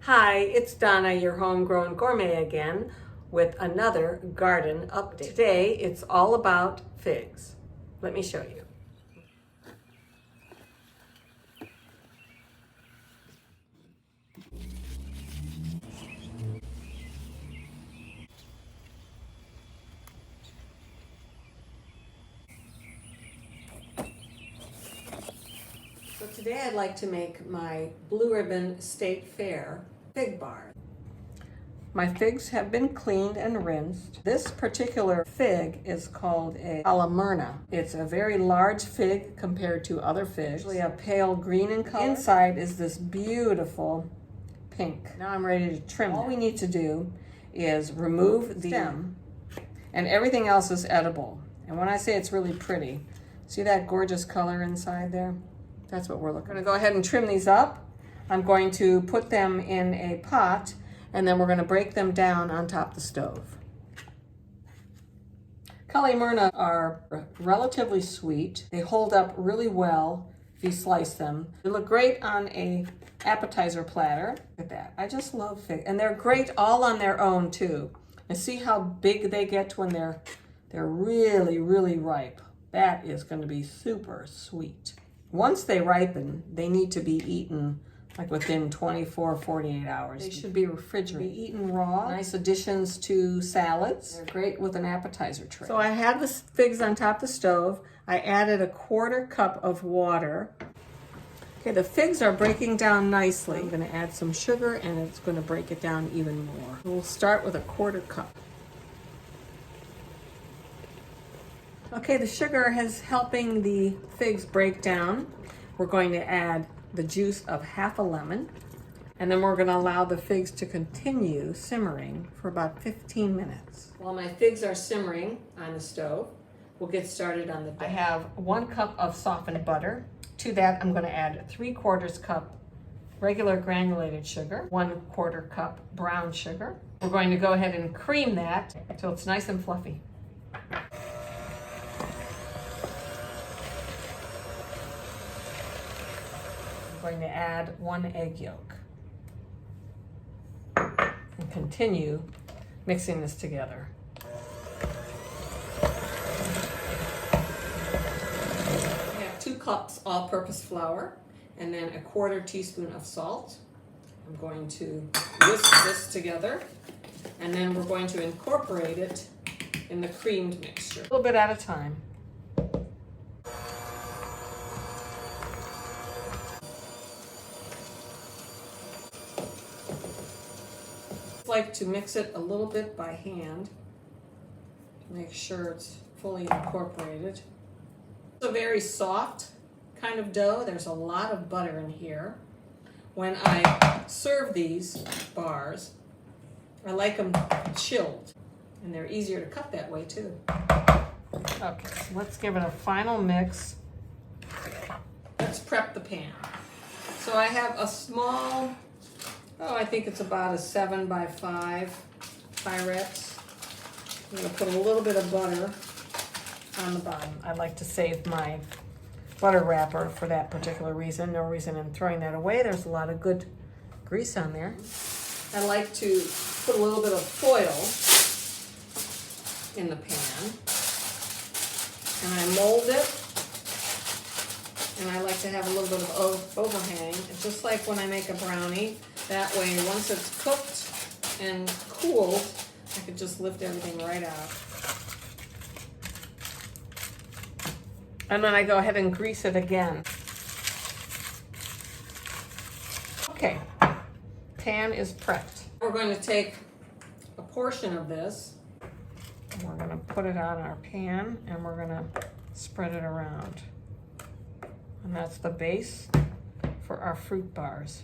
Hi, it's Donna, your homegrown gourmet again, with another garden update. Today, it's all about figs. Let me show you. So today I'd like to make my Blue Ribbon State Fair fig bar. My figs have been cleaned and rinsed. This particular fig is called a Alamurna. It's a very large fig compared to other figs. Usually a pale green in color. Inside is this beautiful pink. Now I'm ready to trim it. All we need to do is remove the stem, and everything else is edible. And when I say it's really pretty, see that gorgeous color inside there? That's what we're looking for. I'm gonna go ahead and trim these up. I'm going to put them in a pot, and then we're going to break them down on top of the stove. Alamurna are relatively sweet. They hold up really well if you slice them. They look great on a appetizer platter. Look at that. I just love fig. And they're great all on their own too. And see how big they get when they're really, really ripe. That is going to be super sweet. Once they ripen, they need to be eaten like within 24, 48 hours. They should be refrigerated. Be eaten raw. Nice additions to salads. They're great with an appetizer tray. So I have the figs on top of the stove. I added a 1/4 cup of water. Okay, the figs are breaking down nicely. I'm gonna add some sugar and it's gonna break it down even more. We'll start with a 1/4 cup. Okay, the sugar is helping the figs break down. We're going to add the juice of 1/2 lemon, and then we're going to allow the figs to continue simmering for about 15 minutes. While my figs are simmering on the stove, we'll get started on the dough. I have 1 cup of softened butter. To that, I'm going to add 3/4 cup regular granulated sugar, 1/4 cup brown sugar. We're going to go ahead and cream that until it's nice and fluffy. Going to add 1 egg yolk and continue mixing this together. I have 2 cups all-purpose flour and then a 1/4 teaspoon of salt. I'm going to whisk this together, and then we're going to incorporate it in the creamed mixture. A little bit at a time. Like to mix it a little bit by hand to make sure it's fully incorporated. It's a very soft kind of dough. There's a lot of butter in here. When I serve these bars, I like them chilled, and they're easier to cut that way too. Okay, so let's give it a final mix. Let's prep the pan. So I have a small, I think it's about a 7 by 5 Pyrex. I'm going to put a little bit of butter on the bottom. I like to save my butter wrapper for that particular reason. No reason in throwing that away. There's a lot of good grease on there. I like to put a little bit of foil in the pan, and I mold it. And I like to have a little bit of overhang. It's just like when I make a brownie. That way, once it's cooked and cooled, I could just lift everything right out. And then I go ahead and grease it again. Okay, pan is prepped. We're going to take a portion of this, and we're going to put it on our pan, and we're going to spread it around. And that's the base for our fruit bars.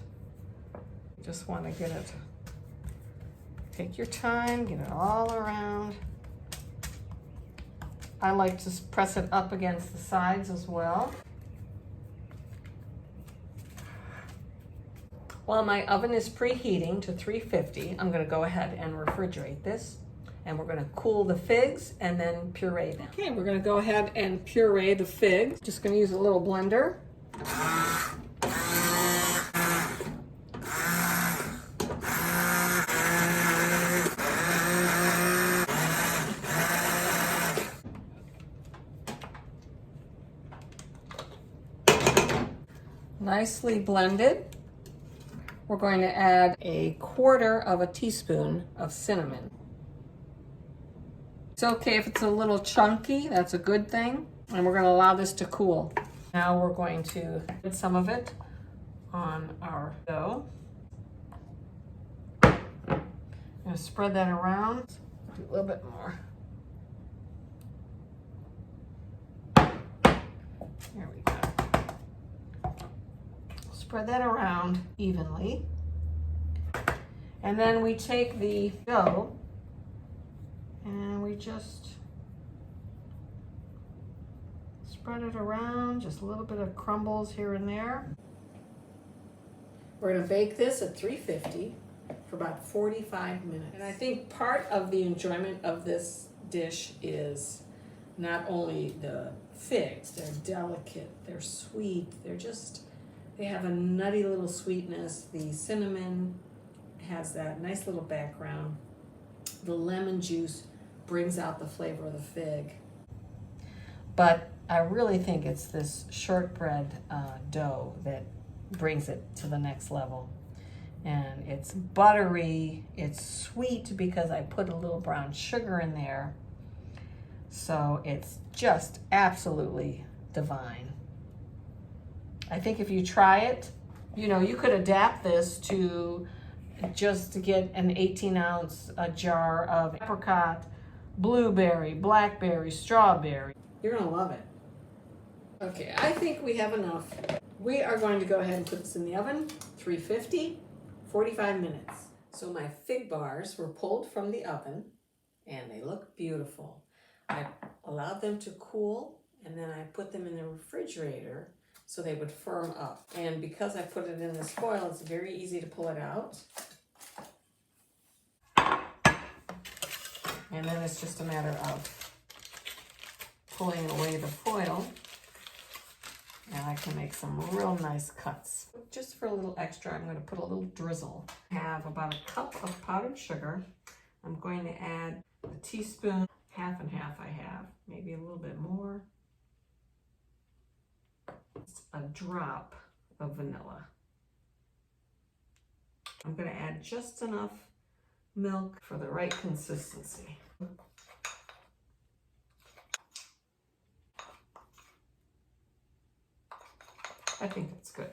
Just want to get it, take your time, get it all around. I like to press it up against the sides as well. While my oven is preheating to 350, I'm going to go ahead and refrigerate this. And we're going to cool the figs and then puree them. Okay, we're going to go ahead and puree the figs. Just going to use a little blender. nicely blended. We're going to add 1/4 teaspoon of cinnamon. It's okay if it's a little chunky, that's a good thing. And we're going to allow this to cool. Now we're going to put some of it on our dough. I'm going to spread that around. Do a little bit more. There we go. Spread that around evenly. And then we take the dough and we just spread it around, just a little bit of crumbles here and there. We're gonna bake this at 350 for about 45 minutes. And I think part of the enjoyment of this dish is not only the figs, they're delicate, they're sweet, they have a nutty little sweetness. The cinnamon has that nice little background. The lemon juice brings out the flavor of the fig. But I really think it's this shortbread dough that brings it to the next level. And it's buttery, it's sweet because I put a little brown sugar in there. So it's just absolutely divine. I think if you try it, you know, you could adapt this to just to get an 18-ounce jar of apricot, blueberry, blackberry, strawberry. You're gonna love it. Okay, I think we have enough. We are going to go ahead and put this in the oven, 350, 45 minutes. So my fig bars were pulled from the oven and they look beautiful. I allowed them to cool and then I put them in the refrigerator so they would firm up. And because I put it in this foil, it's very easy to pull it out. And then it's just a matter of pulling away the foil. And I can make some real nice cuts. Just for a little extra, I'm going to put a little drizzle. I have about 1 cup of powdered sugar. I'm going to add a teaspoon, half and half I have, maybe a little bit more. Just a drop of vanilla. I'm going to add just enough milk for the right consistency. I think that's good.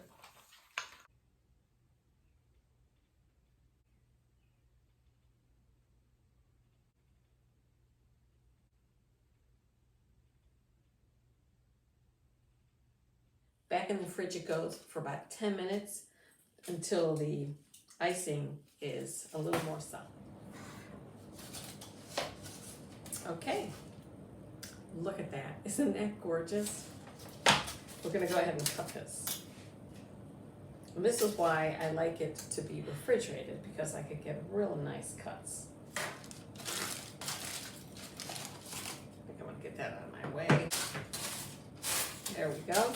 Back in the fridge it goes for about 10 minutes until the icing is a little more solid. Okay, look at that. Isn't that gorgeous? We're gonna go ahead and cut this. And this is why I like it to be refrigerated, because I could get real nice cuts. I think I'm gonna get that out of my way. There we go.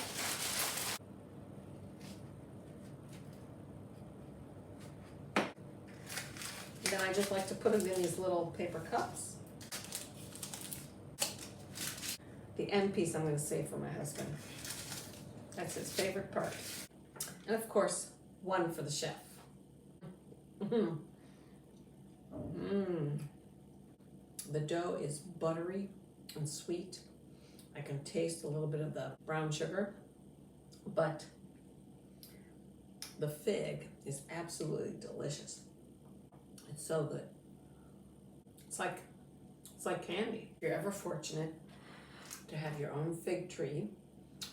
Then I just like to put them in these little paper cups. The end piece I'm going to save for my husband. That's his favorite part. And of course, one for the chef. The dough is buttery and sweet. I can taste a little bit of the brown sugar, but the fig is absolutely delicious. It's so good. It's like candy. If you're ever fortunate to have your own fig tree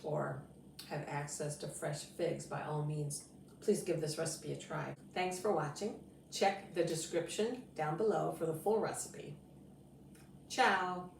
or have access to fresh figs, by all means, please give this recipe a try. Thanks for watching. Check the description down below for the full recipe. Ciao.